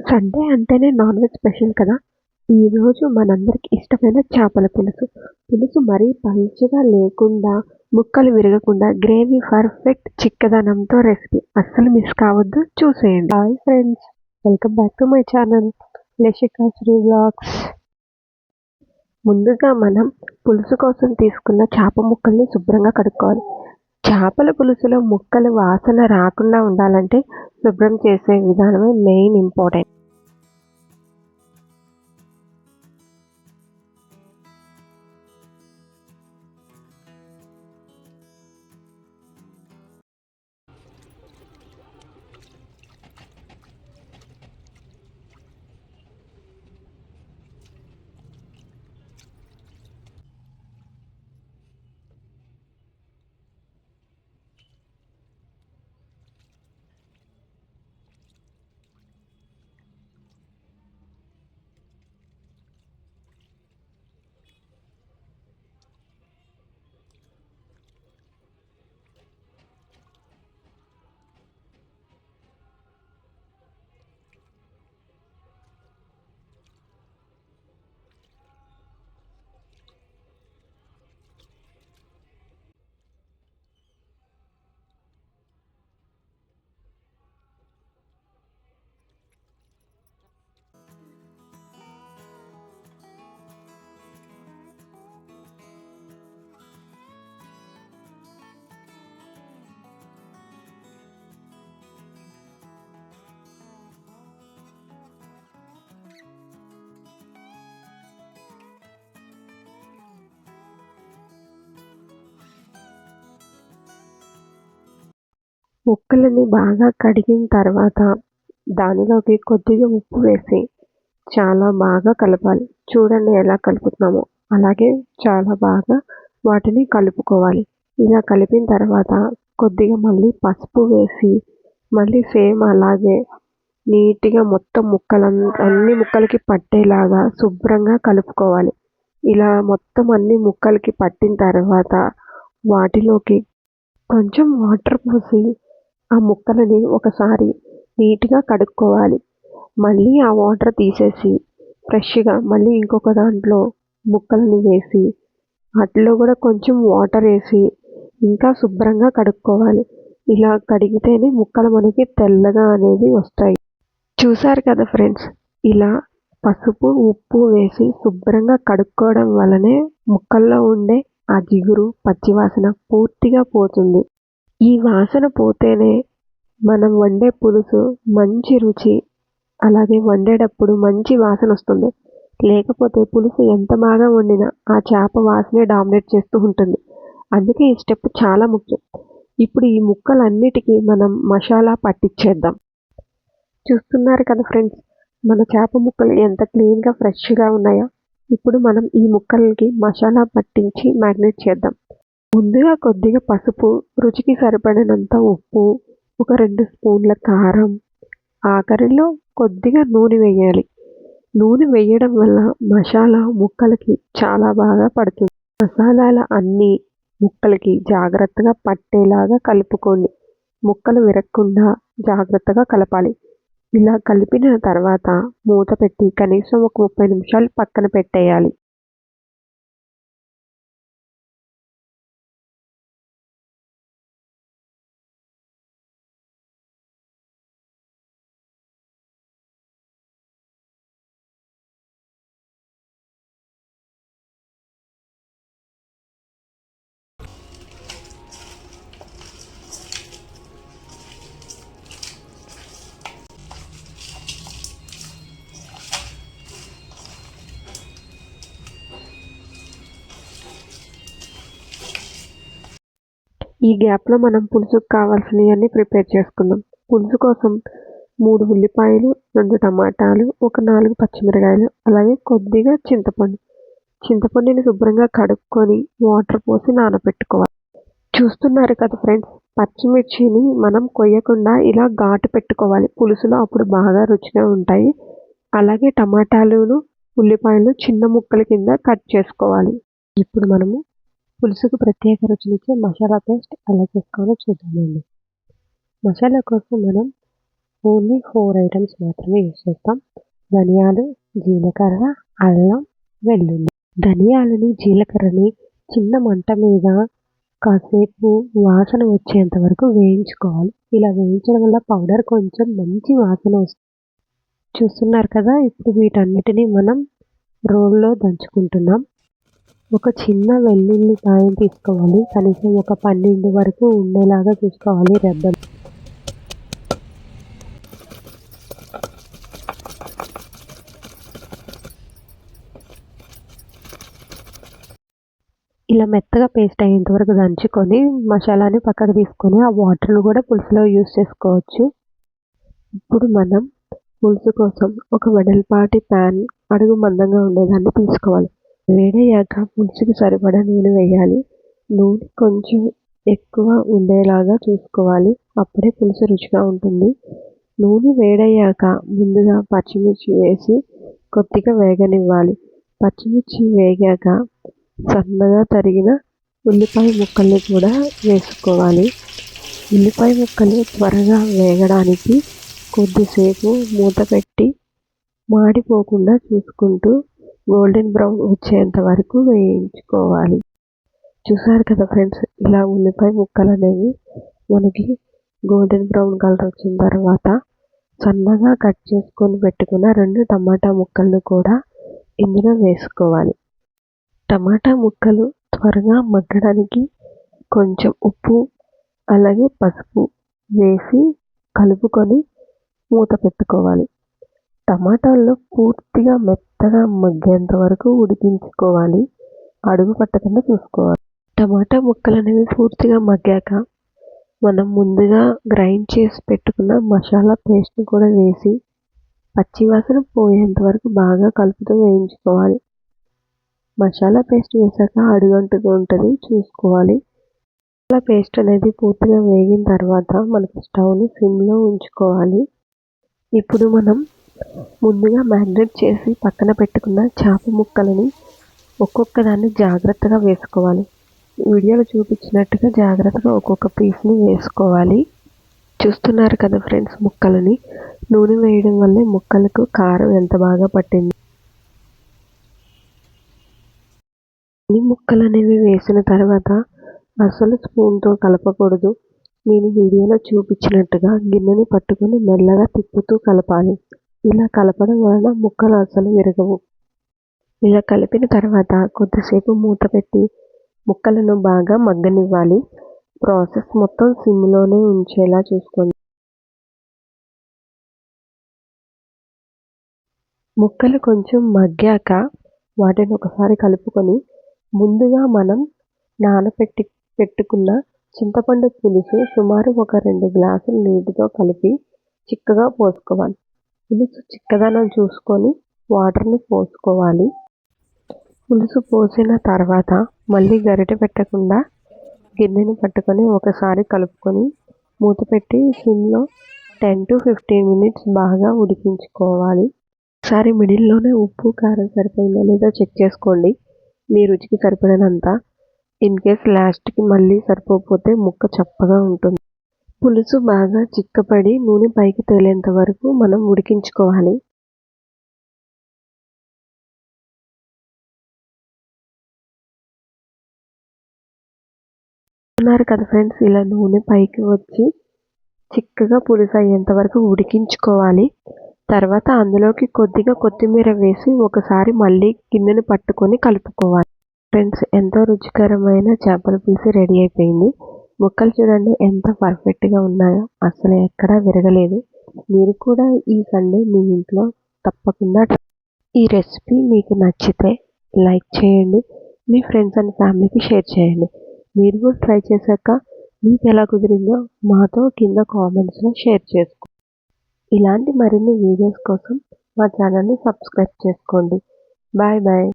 Sunday అంటేనే non veg special కదా! ఈరోజు మనందరికి ఇష్టమైన చేపల పులుసు. పులుసు మరీ పలుచగా లేకుండా, ముక్కలు విరగకుండా గ్రేవీ పర్ఫెక్ట్ చిక్కదనంతో రెసిపీ. అస్సలు మిస్ కావద్దు, చూసేయండి. Hi friends, welcome back to my channel Leshika Sri vlogs. ముందుగా మనం పులుసు కోసం తీసుకున్న చేప ముక్కల్ని శుభ్రంగా కడుక్కోవాలి. చేపల పులుసులో ముక్కలు వాసన రాకుండా ఉండాలంటే శుభ్రం చేసే విధానమే మెయిన్ ఇంపార్టెంట్. ముక్కలని బాగా కడిగిన తర్వాత దానిలోకి కొద్దిగా ఉప్పు వేసి చాలా బాగా కలపాలి. చూడండి ఎలా కలుపుతున్నామో, అలాగే చాలా బాగా వాటిని కలుపుకోవాలి. ఇలా కలిపిన తర్వాత కొద్దిగా మళ్ళీ పసుపు వేసి మళ్ళీ సేమ్ అలాగే నీట్గా మొత్తం అన్ని ముక్కలకి పట్టేలాగా శుభ్రంగా కలుపుకోవాలి. ఇలా మొత్తం అన్ని ముక్కలకి పట్టిన తర్వాత వాటిలోకి కొంచెం వాటర్ పోసి ఆ ముక్కలని ఒకసారి నీట్గా కడుక్కోవాలి. మళ్ళీ ఆ వాటర్ తీసేసి ఫ్రెష్గా మళ్ళీ ఇంకొక దాంట్లో ముక్కలని వేసి వాటిలో కూడా కొంచెం వాటర్ వేసి ఇంకా శుభ్రంగా కడుక్కోవాలి. ఇలా కడిగితేనే ముక్కలు మనకి తెల్లగా అనేది వస్తాయి. చూసారు కదా ఫ్రెండ్స్, ఇలా పసుపు ఉప్పు వేసి శుభ్రంగా కడుక్కోవడం వల్లనే ముక్కల్లో ఉండే ఆ జిగురు పచ్చివాసన పూర్తిగా పోతుంది. ఈ వాసన పోతేనే మనం వండే పులుసు మంచి రుచి, అలాగే వండేటప్పుడు మంచి వాసన వస్తుంది. లేకపోతే పులుసు ఎంత బాగా వండినా ఆ చేప వాసనే డామినేట్ చేస్తూ ఉంటుంది. అందుకే ఈ స్టెప్ చాలా ముఖ్యం. ఇప్పుడు ఈ ముక్కలన్నిటికీ మనం మసాలా పట్టించేద్దాం. చూస్తున్నారు కదా ఫ్రెండ్స్, మన చేప ముక్కలు ఎంత క్లీన్గా ఫ్రెష్గా ఉన్నాయో. ఇప్పుడు మనం ఈ ముక్కలకి మసాలా పట్టించి మ్యారినేట్ చేద్దాం. ముందుగా కొద్దిగా పసుపు, రుచికి సరిపడినంత ఉప్పు, ఒక 2 స్పూన్ల కారం, ఆఖరిలో కొద్దిగా నూనె వేయాలి. నూనె వేయడం వల్ల మసాలా ముక్కలకి చాలా బాగా పడుతుంది. మసాలాల అన్నీ ముక్కలకి జాగ్రత్తగా పట్టేలాగా కలుపుకోండి. ముక్కలు విరగకుండా జాగ్రత్తగా కలపాలి. ఇలా కలిపిన తర్వాత మూత పెట్టి కనీసం ఒక 30 నిమిషాలు పక్కన పెట్టేయాలి. ఈ గ్యాప్లో మనం పులుసుకు కావాల్సినవన్నీ ప్రిపేర్ చేసుకుందాం. పులుసు కోసం 3 ఉల్లిపాయలు, 2 టమాటాలు, ఒక 4 పచ్చిమిరకాయలు, అలాగే కొద్దిగా చింతపండు. చింతపండుని శుభ్రంగా కడుక్కొని వాటర్ పోసి నానబెట్టుకోవాలి. చూస్తున్నారు కదా ఫ్రెండ్స్, పచ్చిమిర్చిని మనం కొయ్యకుండా ఇలా ఘాటు పెట్టుకోవాలి పులుసులో, అప్పుడు బాగా రుచిగా ఉంటాయి. అలాగే టమాటాలును ఉల్లిపాయలు చిన్న ముక్కల కింద కట్ చేసుకోవాలి. ఇప్పుడు మనము పులుసుకు ప్రత్యేక రుచినిచ్చే మసాలా పేస్ట్ ఎలా చేసుకోవాలో చూద్దామండి. మసాలా కోసం మనం ఓన్లీ 4 ఐటమ్స్ మాత్రమే యూస్ చేస్తాం. ధనియాలు, జీలకర్ర, అల్లం, వెల్లుల్లి. ధనియాలని, జీలకర్రని చిన్న మంట మీద కాసేపు వాసన వచ్చేంత వరకు వేయించుకోవాలి. ఇలా వేయించడం వల్ల పౌడర్ కొంచెం మంచి వాసన వస్తుంది. చూస్తున్నారు కదా, ఇప్పుడు వీటన్నిటిని మనం రోల్లో దంచుకుంటున్నాం. ఒక చిన్న వెల్లుల్లిపాయను తీసుకోవాలి. కనీసం ఒక 12 వరకు ఉండేలాగా చూసుకోవాలి రెబ్బలు. ఇలా మెత్తగా పేస్ట్ అయ్యేంత వరకు దంచుకొని మసాలాని పక్కకు తీసుకొని ఆ వాటర్ను కూడా పులుసులో యూస్ చేసుకోవచ్చు. ఇప్పుడు మనం పులుసు కోసం ఒక వెడల్పాటి ప్యాన్ అడుగు మందంగా ఉండేదాన్ని తీసుకోవాలి. వేడయ్యాక పులుసుకి సరిపడా నూనె వేయాలి. నూనె కొంచెం ఎక్కువ ఉండేలాగా చూసుకోవాలి. అప్పుడే పులుసు రుచిగా ఉంటుంది. నూనె వేడయ్యాక ముందుగా పచ్చిమిర్చి వేసి కొద్దిగా వేగనివ్వాలి. పచ్చిమిర్చి వేగాక సన్నగా తరిగిన ఉల్లిపాయ ముక్కల్ని కూడా వేసుకోవాలి. ఉల్లిపాయ ముక్కలు త్వరగా వేగడానికి కొద్దిసేపు మూత పెట్టి మాడిపోకుండా చూసుకుంటూ గోల్డెన్ బ్రౌన్ వచ్చేంత వరకు వేయించుకోవాలి. చూసారు కదా ఫ్రెండ్స్, ఇలా ఉల్లిపాయ ముక్కలు అనేవి మనకి గోల్డెన్ బ్రౌన్ కలర్ వచ్చిన తర్వాత సన్నగా కట్ చేసుకొని పెట్టుకున్న 2 టమాటా ముక్కలను కూడా ఇందులో వేసుకోవాలి. టమాటా ముక్కలు త్వరగా మగ్గడానికి కొంచెం ఉప్పు అలాగే పసుపు వేసి కలుపుకొని మూత పెట్టుకోవాలి. టమాటాల్లో పూర్తిగా మెత్తగా మగ్గేంత వరకు ఉడికించుకోవాలి. అడుగు పట్టకుండా చూసుకోవాలి. టమాటా ముక్కలు అనేవి పూర్తిగా మగ్గాక మనం ముందుగా గ్రైండ్ చేసి పెట్టుకున్న మసాలా పేస్ట్ని కూడా వేసి పచ్చివాసన పోయేంత వరకు బాగా కలుపుతూ వేయించుకోవాలి. మసాలా పేస్ట్ వేసాక అడుగంటుతూ ఉంటుంది, చూసుకోవాలి. మసాలా పేస్ట్ అనేది పూర్తిగా వేగిన తర్వాత మనకి స్టవ్ని సిమ్లో ఉంచుకోవాలి. ఇప్పుడు మనం ముందుగా మ్యారినేట్ చేసి పక్కన పెట్టుకున్న చేప ముక్కలని ఒక్కొక్క దాన్ని జాగ్రత్తగా వేసుకోవాలి. వీడియోలో చూపించినట్టుగా జాగ్రత్తగా ఒక్కొక్క పీస్ని వేసుకోవాలి. చూస్తున్నారు కదా ఫ్రెండ్స్, ముక్కలని నూనె వేయడం వల్లే ముక్కలకు కారం ఎంత బాగా పట్టింది. అన్ని ముక్కలు అనేవి వేసిన తర్వాత అసలు స్పూన్తో కలపకూడదు. నేను వీడియోలో చూపించినట్టుగా గిన్నెని పట్టుకొని మెల్లగా తిప్పుతూ కలపాలి. ఇలా కలపడం వలన ముక్కలు అసలు విరగవు. ఇలా కలిపిన తర్వాత కొద్దిసేపు మూత పెట్టి ముక్కలను బాగా మగ్గనివ్వాలి. ప్రాసెస్ మొత్తం సిమ్లోనే ఉంచేలా చూసుకోండి. ముక్కలు కొంచెం మగ్గాక వాటిని ఒకసారి కలుపుకొని ముందుగా మనం పెట్టుకున్న చింతపండు పులుసు సుమారు ఒక 2 గ్లాసుల నీటితో కలిపి చిక్కగా పోసుకోవాలి. పులుసు చిక్కదనం చూసుకొని వాటర్ని పోసుకోవాలి. పులుసు పోసిన తర్వాత మళ్ళీ గరిటె పెట్టకుండా గిన్నెని పట్టుకొని ఒకసారి కలుపుకొని మూత పెట్టి సిమ్లో 10 to 15 minutes బాగా ఉడికించుకోవాలి. ఒకసారి మిడిల్లోనే ఉప్పు కారం సరిపోయిందో లేదో చెక్ చేసుకోండి, మీ రుచికి సరిపడినంత. ఇన్ కేస్ లాస్ట్కి మళ్ళీ సరిపోకపోతే ముక్క చప్పగా ఉంటుంది. పులుసు బాగా చిక్కపడి నూనె పైకి తేలేంత వరకు మనం ఉడికించుకోవాలి. ఉన్నారు కదా ఫ్రెండ్స్, ఇలా నూనె పైకి వచ్చి చిక్కగా పులుసు అయ్యేంత వరకు ఉడికించుకోవాలి. తర్వాత అందులోకి కొద్దిగా కొత్తిమీర వేసి ఒకసారి మళ్ళీ గిన్నెని పట్టుకొని కలుపుకోవాలి. ఫ్రెండ్స్, ఎంతో రుచికరమైన చేపల పులుసు రెడీ అయిపోయింది. ముక్కలు చూడండి ఎంత పర్ఫెక్ట్గా ఉన్నాయో, అసలు ఎక్కడా విరగలేదు. మీరు కూడా ఈ సండే మీ ఇంట్లో తప్పకుండా ఈ రెసిపీ మీకు నచ్చితే లైక్ చేయండి, మీ ఫ్రెండ్స్ అండ్ ఫ్యామిలీకి షేర్ చేయండి. మీరు కూడా ట్రై చేశాక మీకు ఎలా కుదిరిందో మాతో కింద కామెంట్స్లో షేర్ చేసుకోండి. ఇలాంటి మరిన్ని వీడియోస్ కోసం మా ఛానల్ని సబ్స్క్రైబ్ చేసుకోండి. Bye bye.